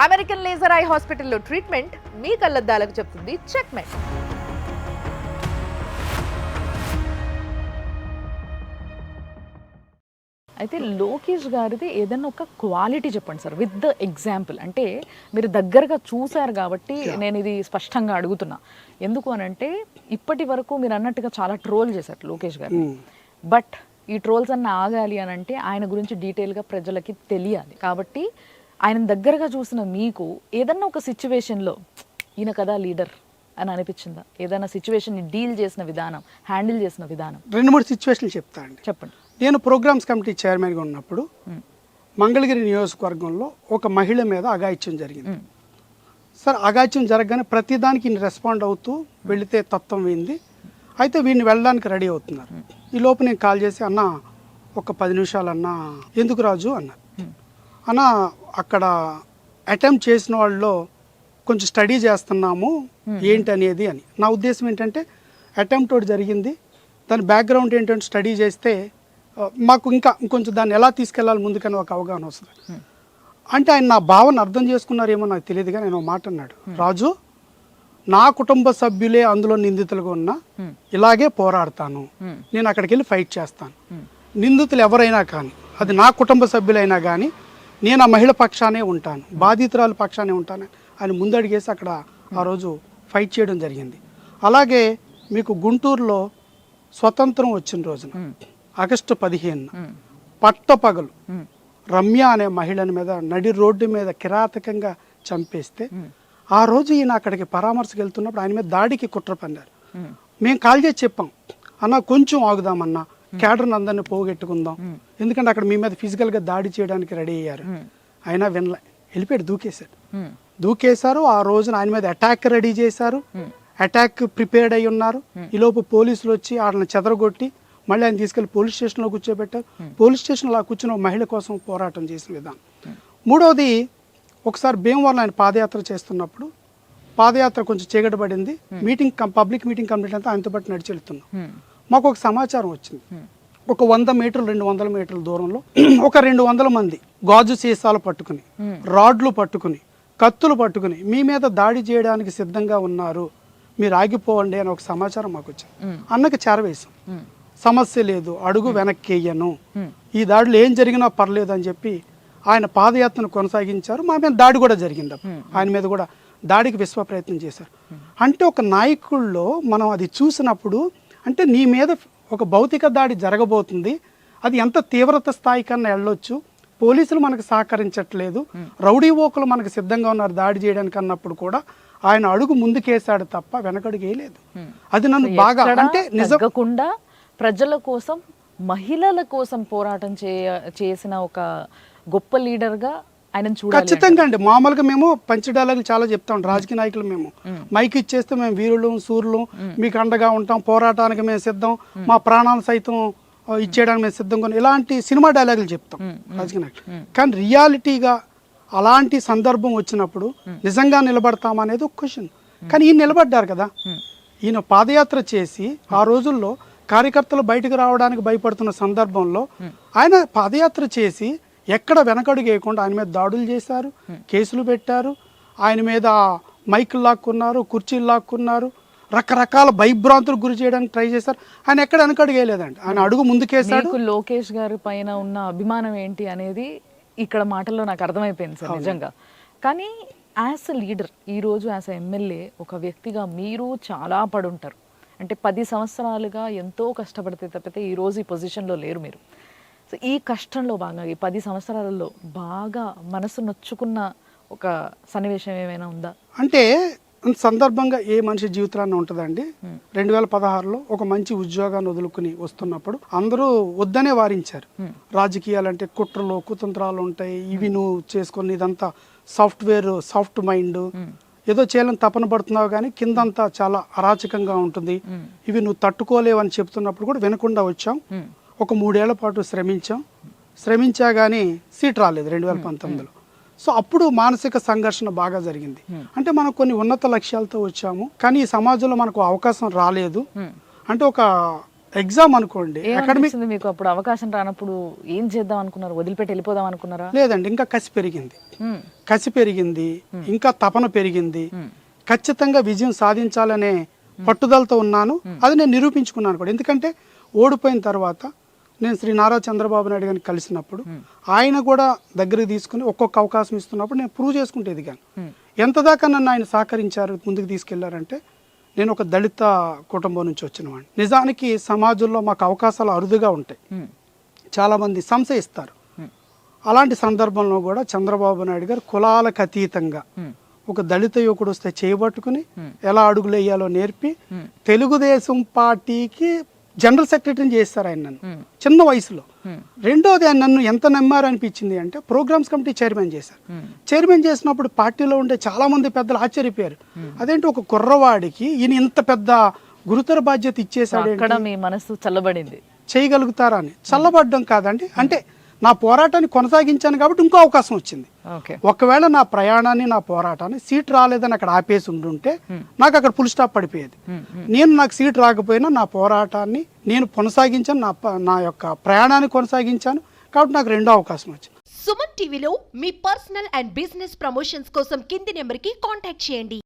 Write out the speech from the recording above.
American laser eye హాస్పిటల్లో treatment మీ కళ్ళద్దాలకు చెప్తుంది checkmate. అయితే లోకేష్ గారిది ఏదైనా ఒక క్వాలిటీ చెప్పండి సార్, విత్ ద ఎగ్జాంపుల్. అంటే మీరు దగ్గరగా చూశారు కాబట్టి నేను ఇది స్పష్టంగా అడుగుతున్నా. ఎందుకు అనంటే ఇప్పటి వరకు మీరు అన్నట్టుగా చాలా ట్రోల్ చేశారు లోకేష్ గారు. బట్ ఈ ట్రోల్స్ అన్న ఆగాలి అని అంటే ఆయన గురించి డీటెయిల్గా ప్రజలకి తెలియాలి. కాబట్టి ఆయన దగ్గరగా చూసిన మీకు ఏదన్నా ఒక సిచ్యువేషన్లో ఈయన కదా లీడర్ అని అనిపించిందా? ఏదైనా సిచ్యువేషన్ని డీల్ చేసిన విధానం, హ్యాండిల్ చేసిన విధానం? 2-3 సిచ్యువేషన్లు చెప్తా అండి. చెప్పండి. నేను ప్రోగ్రామ్స్ కమిటీ చైర్మన్గా ఉన్నప్పుడు మంగళగిరి నియోజకవర్గంలో ఒక మహిళ మీద అఘాయిత్యం జరిగింది. సార్ అఘాయిత్యం జరగగానే ప్రతిదానికి ఈయన రెస్పాండ్ అవుతూ వెళితే తత్వం వింది. అయితే వీడిని వెళ్ళడానికి రెడీ అవుతున్నారు. ఈ లోపు నేను కాల్ చేసి, అన్న ఒక 10 నిమిషాలు అన్న, ఎందుకు రాజు అన్నారు. అన్న అక్కడ అటెంప్ట్ చేసిన వాళ్ళలో కొంచెం స్టడీ చేస్తున్నాము ఏంటి అనేది అని. నా ఉద్దేశం ఏంటంటే అటెంప్ట్ ఒకటి జరిగింది, దాని బ్యాక్గ్రౌండ్ ఏంటంటే స్టడీ చేస్తే మాకు ఇంకా ఇంకొంచెం దాన్ని ఎలా తీసుకెళ్ళాలి ముందుకని ఒక అవగాహన వస్తుంది. అంటే ఆయన నా భావన అర్థం చేసుకున్నారేమో నాకు తెలియదు, కానీ నేను మాట అన్నాడు, రాజు నా కుటుంబ సభ్యులే అందులో నిందితులుగా ఉన్నా ఇలాగే పోరాడతాను, నేను అక్కడికి వెళ్ళి ఫైట్ చేస్తాను. నిందితులు ఎవరైనా కానీ, అది నా కుటుంబ సభ్యులైనా కానీ నేను ఆ మహిళ పక్షానే ఉంటాను, బాధితురాల పక్షానే ఉంటాను అని ముందడిగేసి అక్కడ ఆ రోజు ఫైట్ చేయడం జరిగింది. అలాగే మీకు గుంటూరులో స్వతంత్రం వచ్చిన రోజున ఆగస్టు 15 పట్టపగలు రమ్య అనే మహిళని మీద నడి రోడ్డు మీద కిరాతకంగా చంపేస్తే ఆ రోజు ఈయన అక్కడికి పరామర్శకు వెళ్తున్నప్పుడు ఆయన మీద దాడికి కుట్ర పన్నారు. మేము కాల్ చేసి చెప్పాం, అన్న కొంచెం ఆగుదామన్నా, క్యాడర్ని అందరినీ పోగొట్టుకుందాం, ఎందుకంటే అక్కడ మీ మీద ఫిజికల్గా దాడి చేయడానికి రెడీ అయ్యారు. అయినా వినలే, వెళ్ళిపోయాడు, దూకేశారు. ఆ రోజున ఆయన మీద అటాక్ రెడీ చేశారు, అటాక్ ప్రిపేర్డ్ అయి ఉన్నారు. ఈలోపు పోలీసులు వచ్చి వాళ్ళని చెదరగొట్టి మళ్ళీ ఆయన తీసుకెళ్లి పోలీస్ స్టేషన్లో కూర్చోబెట్టారు. పోలీస్ స్టేషన్లో కూర్చుని మహిళ కోసం పోరాటం చేసిన విధానం. మూడవది, ఒకసారి భీమవరం ఆయన పాదయాత్ర చేస్తున్నప్పుడు పాదయాత్ర కొంచెం చీకటపడింది, పబ్లిక్ మీటింగ్ కంప్లీట్ అంతా ఆయనతో పాటు నడిచి వెళ్తున్నాం. మాకు ఒక సమాచారం వచ్చింది, ఒక 100 మీటర్లు 200 మీటర్ల దూరంలో ఒక 200 మంది గాజు సీసాలు పట్టుకుని, రాడ్లు పట్టుకుని, కత్తులు పట్టుకుని మీ మీద దాడి చేయడానికి సిద్ధంగా ఉన్నారు, మీరు ఆగిపోవండి అని ఒక సమాచారం మాకు వచ్చింది. అన్నకి చేరవేశాం, సమస్య లేదు, అడుగు వెనక్కి వెయ్యను, ఈ దాడిలో ఏం జరిగినా పర్లేదు అని చెప్పి ఆయన పాదయాత్రను కొనసాగించారు. మా మీద దాడి కూడా జరిగింది, ఆయన మీద కూడా దాడికి విశ్వ ప్రయత్నం చేశారు. అంటే ఒక నాయకుల్లో మనం అది చూసినప్పుడు, అంటే నీ మీద ఒక భౌతిక దాడి జరగబోతుంది, అది ఎంత తీవ్రత స్థాయి కన్నా వెళ్ళొచ్చు, పోలీసులు మనకు సహకరించట్లేదు, రౌడీ ఓకులు మనకు సిద్ధంగా ఉన్నారు దాడి చేయడానికి అన్నప్పుడు కూడా ఆయన అడుగు ముందుకేసాడు తప్ప వెనకడుగు వేయలేదు. అది నన్ను బాగా, అంటే నిజంగా ప్రజల కోసం, మహిళల కోసం పోరాటం చేసిన ఒక గొప్ప లీడర్గా ఆయన చూడాలి. ఖచ్చితంగా అండి. మామూలుగా మేము పంచ డైలాగులు చాలా చెప్తాం, రాజకీయ నాయకులు మేము మైక్ ఇచ్చేస్తే మేము వీరులు సూర్యులు మీకు అండగా ఉంటాం, పోరాటానికి మేము సిద్ధం, మా ప్రాణాలు సైతం ఇచ్చేయడానికి మేము సిద్ధంగా, ఇలాంటి సినిమా డైలాగులు చెప్తాం రాజకీయ నాయకులు. కానీ రియాలిటీగా అలాంటి సందర్భం వచ్చినప్పుడు నిజంగా నిలబడతామనేది ఒక క్వశ్చన్. కానీ ఈయన నిలబడ్డారు కదా, ఈయన పాదయాత్ర చేసి ఆ రోజుల్లో కార్యకర్తలు బయటకు రావడానికి భయపడుతున్న సందర్భంలో ఆయన పాదయాత్ర చేసి ఎక్కడ వెనకడుగు వేయకుండా ఆయన మీద దాడులు చేశారు, కేసులు పెట్టారు, ఆయన మీద మైకులు లాక్కున్నారు, కుర్చీలు లాక్కున్నారు, రకరకాల భయభ్రాంతులకు గురి చేయడానికి ట్రై చేశారు. ఆయన ఎక్కడ వెనకడుగు వేయలేదండి, ఆయన అడుగు ముందుకేసాడు. లోకేష్ గారి పైన ఉన్న అభిమానం ఏంటి అనేది ఇక్కడ మాటల్లో నాకు అర్థమైపోయింది సార్ నిజంగా. కానీ యాజ్ ఎ లీడర్, ఈరోజు యాజ్ ఎ ఎమ్మెల్యే ఒక వ్యక్తిగా మీరు చాలా పడుంటారు. అంటే 10 సంవత్సరాలుగా ఎంతో కష్టపడితే తప్పితే ఈరోజు ఈ పొజిషన్లో లేరు మీరు. సో ఈ కష్టంలో భాగంగా ఈ 10 సంవత్సరాలలో బాగా మనసు నొచ్చుకున్న ఒక సన్నివేశం ఏమైనా ఉందా? అంటే సందర్భంగా ఏ మనిషి జీవితాన్ని ఉంటుందండి. 2016లో ఒక మంచి ఉద్యోగాన్ని వదులుకుని వస్తున్నప్పుడు అందరూ వద్దనే వారించారు. రాజకీయాలంటే కుట్రలు కుతంత్రాలు ఉంటాయి, ఇవి నువ్వు చేసుకొని ఇదంతా సాఫ్ట్వేర్, సాఫ్ట్ మైండ్, ఏదో చేయాలని తపన పడుతున్నావు కానీ కిందంతా చాలా అరాచకంగా ఉంటుంది, ఇవి నువ్వు తట్టుకోలేవని చెప్తున్నప్పుడు కూడా వినకుండా వచ్చాం. ఒక 3 ఏళ్ల పాటు శ్రమించా కానీ సీట్ రాలేదు 2019లో. సో అప్పుడు మానసిక సంఘర్షణ బాగా జరిగింది. అంటే మనం కొన్ని ఉన్నత లక్ష్యాలతో వచ్చాము, కానీ ఈ సమాజంలో మనకు అవకాశం రాలేదు. అంటే ఒక ఎగ్జామ్ అనుకోండి అకాడమిక్ ఏమనిపించింది మీకు అప్పుడు అవకాశం రానప్పుడు ఏం చేద్దాం అనుకున్నారు? వదిలిపెట్టి వెళ్ళిపోదాం అనుకున్నారా? లేదండి, ఇంకా కసి పెరిగింది, మ్మ్. కసి పెరిగింది, ఇంకా తపన పెరిగింది. ఖచ్చితంగా విజయం సాధించాలనే పట్టుదలతో ఉన్నాను. అది నేను నిరూపించుకున్నాను కూడా. ఎందుకంటే ఓడిపోయిన తర్వాత నేను శ్రీ నారా చంద్రబాబు నాయుడు గారిని కలిసినప్పుడు ఆయన కూడా దగ్గరికి తీసుకుని ఒక్కొక్క అవకాశం ఇస్తున్నప్పుడు నేను ప్రూవ్ చేసుకుంటే ఎదిగాను. ఎంత దాకా నన్ను ఆయన సహకరించారు, ముందుకు తీసుకెళ్లారంటే నేను ఒక దళిత కుటుంబం నుంచి వచ్చిన వాడిని. నిజానికి సమాజంలో మాకు అవకాశాలు అరుదుగా ఉంటాయి, చాలామంది సంశయిస్తారు. అలాంటి సందర్భంలో కూడా చంద్రబాబు నాయుడు గారు కులాలకు అతీతంగా ఒక దళిత యువకుడు వస్తే చేయబట్టుకుని ఎలా అడుగులు వేయాలో నేర్పి తెలుగుదేశం పార్టీకి జనరల్ సెక్రటరీని చేస్తారు ఆయన నన్ను చిన్న వయసులో. రెండోది ఆయన నన్ను ఎంత నమ్మారు అనిపించింది అంటే ప్రోగ్రామ్స్ కమిటీ చైర్మన్ చేశారు. చైర్మన్ చేసినప్పుడు పార్టీలో ఉండే చాలా మంది పెద్దలు ఆశ్చర్యపోయారు, అదేంటి ఒక కుర్రవాడికి ఈయన ఇంత పెద్ద గురుతర బాధ్యత ఇచ్చేసాడు, అక్కడ మీ మనసు చల్లబడింది. చేయగలుగుతారా అని. చల్లబడ్డం కాదండి, అంటే నా పోరాటాన్ని కొనసాగించాను కాబట్టి ఇంకో అవకాశం వచ్చింది. ఓకే. ఒకవేళ నా ప్రయాణాన్ని నా పోరాటాన్ని సీట్ రాలేదని అక్కడ ఆపేసి ఉండుంటే నాకు అక్కడ ఫుల్ స్టాప్ పడిపోయేది. నేను నాకు సీట్ రాకపోయినా నా పోరాటాన్ని నేను కొనసాగించాను, నా యొక్క ప్రయాణాన్ని కొనసాగించాను కాబట్టి నాకు రెండో అవకాశం వచ్చింది. సుమన్ టీవీలో మీ పర్సనల్ అండ్ బిజినెస్ ప్రమోషన్స్ కోసం కింది నెంబర్కి కాంటాక్ట్ చేయండి.